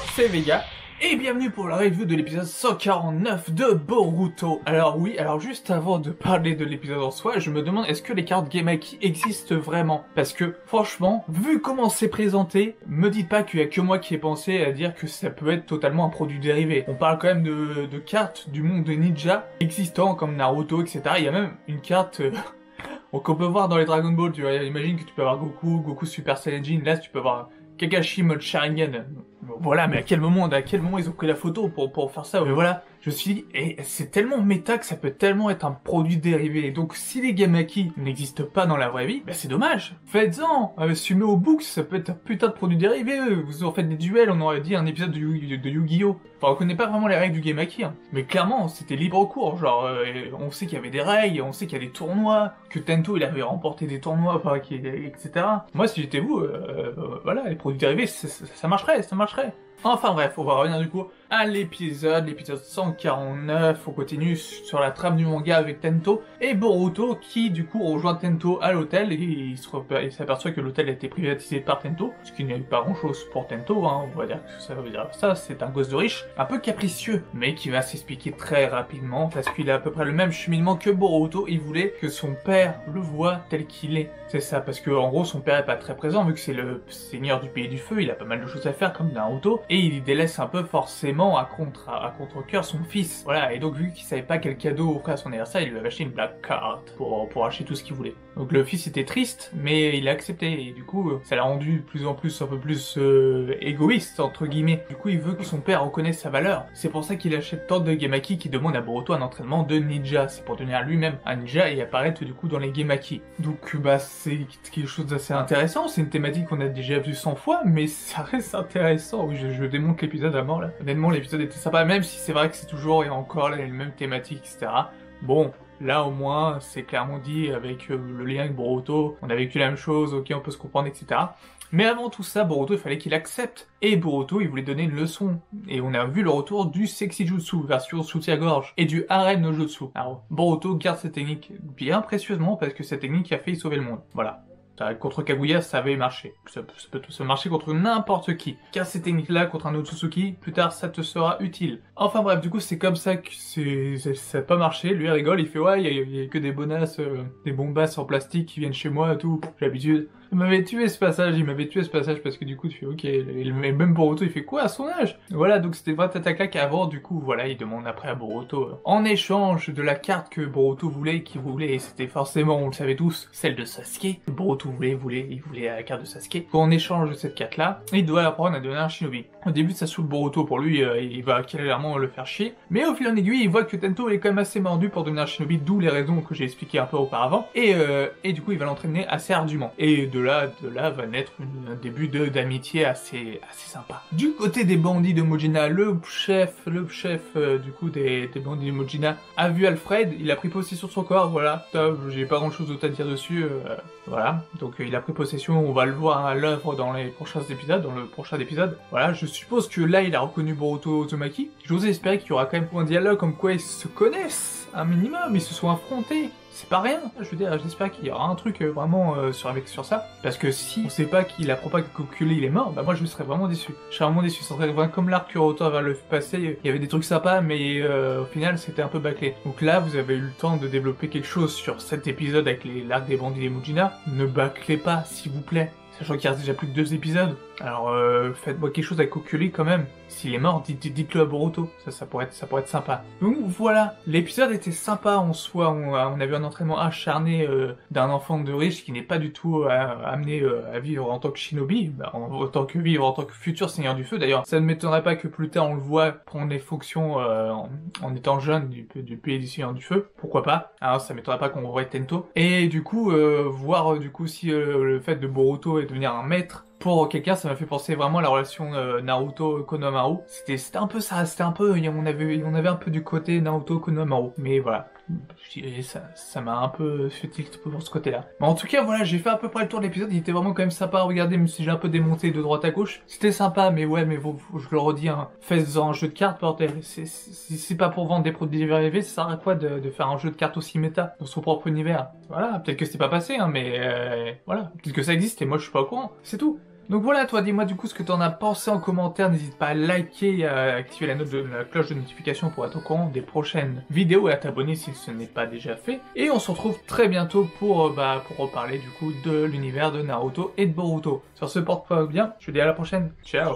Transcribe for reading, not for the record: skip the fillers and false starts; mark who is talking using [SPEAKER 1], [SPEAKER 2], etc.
[SPEAKER 1] c'est Vega, et bienvenue pour la review de l'épisode 149 de Boruto. Alors oui, juste avant de parler de l'épisode en soi, je me demande est-ce que les cartes Gemaki existent vraiment? Parce que, franchement, vu comment c'est présenté, me dites pas qu'il y a que moi qui ai pensé à dire que ça peut être totalement un produit dérivé. On parle quand même de cartes du monde des ninjas existants comme Naruto, etc. Il y a même une carte... qu'on peut voir dans les Dragon Ball, tu vois, imagine que tu peux avoir Goku Super Saiyajin, là tu peux avoir Kakashi mode Sharingan. Voilà, mais à quel moment ils ont pris la photo pour faire ça? Mais voilà, je me suis dit, et c'est tellement méta que ça peut tellement être un produit dérivé. Donc si les Gamaki n'existent pas dans la vraie vie, bah c'est dommage. Faites-en, Sumo Books, ça peut être un putain de produit dérivé. Vous en faites des duels, on aurait dit un épisode de Yu-Gi-Oh! Enfin, on connaît pas vraiment les règles du Gamaki, hein. Mais clairement, c'était libre cours, genre, on sait qu'il y avait des règles, on sait qu'il y a des tournois, que Tento il avait remporté des tournois, etc. Moi, si j'étais vous, voilà, les produits dérivés, ça marcherait. Enfin bref, on va revenir du coup à l'épisode 149, on continue sur la trame du manga avec Tento et Boruto qui du coup rejoint Tento à l'hôtel et il s'aperçoit que l'hôtel a été privatisé par Tento, ce qui n'est pas grand chose pour Tento, hein, on va dire que ça veut dire ça, c'est un gosse de riche, un peu capricieux, mais qui va s'expliquer très rapidement parce qu'il a à peu près le même cheminement que Boruto, il voulait que son père le voie tel qu'il est. C'est ça, parce que en gros son père est pas très présent vu que c'est le seigneur du pays du feu, il a pas mal de choses à faire comme Naruto, et il délaisse un peu forcément à contre-cœur son fils. Voilà, et donc vu qu'il savait pas quel cadeau offrir à son anniversaire, il lui avait acheté une black card pour acheter tout ce qu'il voulait. Donc le fils était triste, mais il a accepté, et du coup ça l'a rendu de plus en plus un peu plus égoïste entre guillemets. Du coup il veut que son père reconnaisse sa valeur. C'est pour ça qu'il achète tant de Gemaki qui demande à Boruto un entraînement de ninja. C'est pour devenir lui-même un ninja et apparaître du coup dans les Gemaki. Donc bah c'est quelque chose d'assez intéressant, c'est une thématique qu'on a déjà vue 100 fois, mais ça reste intéressant. Oui, je démonte l'épisode à mort là. Honnêtement, l'épisode était sympa, même si c'est vrai que c'est toujours et encore les mêmes thématiques, etc. Bon, là au moins, c'est clairement dit avec le lien avec Boruto, on a vécu la même chose, ok, on peut se comprendre, etc. Mais avant tout ça, Boruto, il fallait qu'il accepte. Et Boruto, il voulait donner une leçon. Et on a vu le retour du Sexy Jutsu, version soutien-gorge, et du Harem no Jutsu. Alors, Boruto garde cette technique bien précieusement, parce que cette technique a failli sauver le monde. Voilà. Contre Kaguya, ça avait marché. Ça peut tout se marcher contre n'importe qui. Car ces techniques-là, contre un Otsutsuki, plus tard, ça te sera utile. Enfin bref, du coup, c'est comme ça que ça n'a pas marché. Lui, il rigole, il fait, ouais, il y a que des bonasses, des bombasses en plastique qui viennent chez moi et tout. J'ai l'habitude. Il m'avait tué ce passage parce que du coup tu fais ok, et même Boruto il fait quoi à son âge? Voilà, donc c'était vraiment attaque-là qu'avant, du coup voilà, il demande après à Boruto, en échange de la carte que Boruto voulait, et c'était forcément, on le savait tous, celle de Sasuke. Boruto il voulait la carte de Sasuke. En échange de cette carte-là, il doit apprendre à devenir un shinobi. Au début ça saoule Boruto, pour lui il va clairement le faire chier, mais au fil en aiguille il voit que Tento est quand même assez mordu pour devenir un shinobi, d'où les raisons que j'ai expliquées un peu auparavant, et du coup il va l'entraîner assez ardument. Et de là va naître un début d'amitié assez sympa. Du côté des bandits de Mojina, le chef du coup des bandits de Mojina a vu Alfred, il a pris possession de son corps, voilà, j'ai pas grand chose d'autre à dire dessus, voilà, donc il a pris possession, on va le voir à l'œuvre dans le prochain épisode, voilà, je suppose que là il a reconnu Boruto Uzumaki, j'ose espérer qu'il y aura quand même un dialogue comme quoi ils se connaissent, un minimum, ils se sont affrontés. C'est pas rien, je veux dire, j'espère qu'il y aura un truc vraiment sur ça, parce que si on sait pas qu'il apprend pas que Kokule il est mort, bah moi je serais vraiment déçu. Je serais vraiment déçu, ça serait vraiment comme l'arc Kuroto vers le passé, il y avait des trucs sympas, mais au final c'était un peu bâclé. Donc là, vous avez eu le temps de développer quelque chose sur cet épisode avec l'arc des bandits des Mujina, ne bâclez pas, s'il vous plaît. Sachant qu'il reste déjà plus que 2 épisodes. Alors faites-moi quelque chose avec Kokuli quand même. S'il est mort, dites-le à Boruto. Ça pourrait être sympa. Donc voilà, l'épisode était sympa en soi. On a vu un entraînement acharné d'un enfant de riche qui n'est pas du tout amené à vivre en tant que shinobi, en tant que futur seigneur du feu. D'ailleurs, ça ne m'étonnerait pas que plus tard on le voit prendre les fonctions en étant jeune du pays du seigneur du feu. Pourquoi pas? Alors ça m'étonnerait pas qu'on revoie Tento. Et du coup, voir du coup si le fait de Boruto est devenir un maître pour quelqu'un, ça m'a fait penser vraiment à la relation Naruto-Konohamaru. C'était un peu ça, on avait un peu du côté Naruto-Konohamaru, mais voilà. Ça m'a un peu fait tilt pour ce côté-là. Mais en tout cas, voilà, j'ai fait à peu près le tour de l'épisode, il était vraiment quand même sympa à regarder, même si j'ai un peu démonté de droite à gauche. C'était sympa, mais ouais, je le redis, hein, faites-en un jeu de cartes, bordel. C'est pas pour vendre des produits dérivés, ça sert à quoi de faire un jeu de cartes aussi méta, dans son propre univers? Voilà, peut-être que c'était pas passé, hein, mais voilà, peut-être que ça existe et moi je suis pas au courant, c'est tout. Donc voilà, toi, dis-moi du coup ce que t'en as pensé en commentaire, n'hésite pas à liker, à activer la cloche de notification pour être au courant des prochaines vidéos et à t'abonner si ce n'est pas déjà fait. Et on se retrouve très bientôt pour reparler du coup de l'univers de Naruto et de Boruto. Sur ce, porte-toi bien, je te dis à la prochaine, ciao.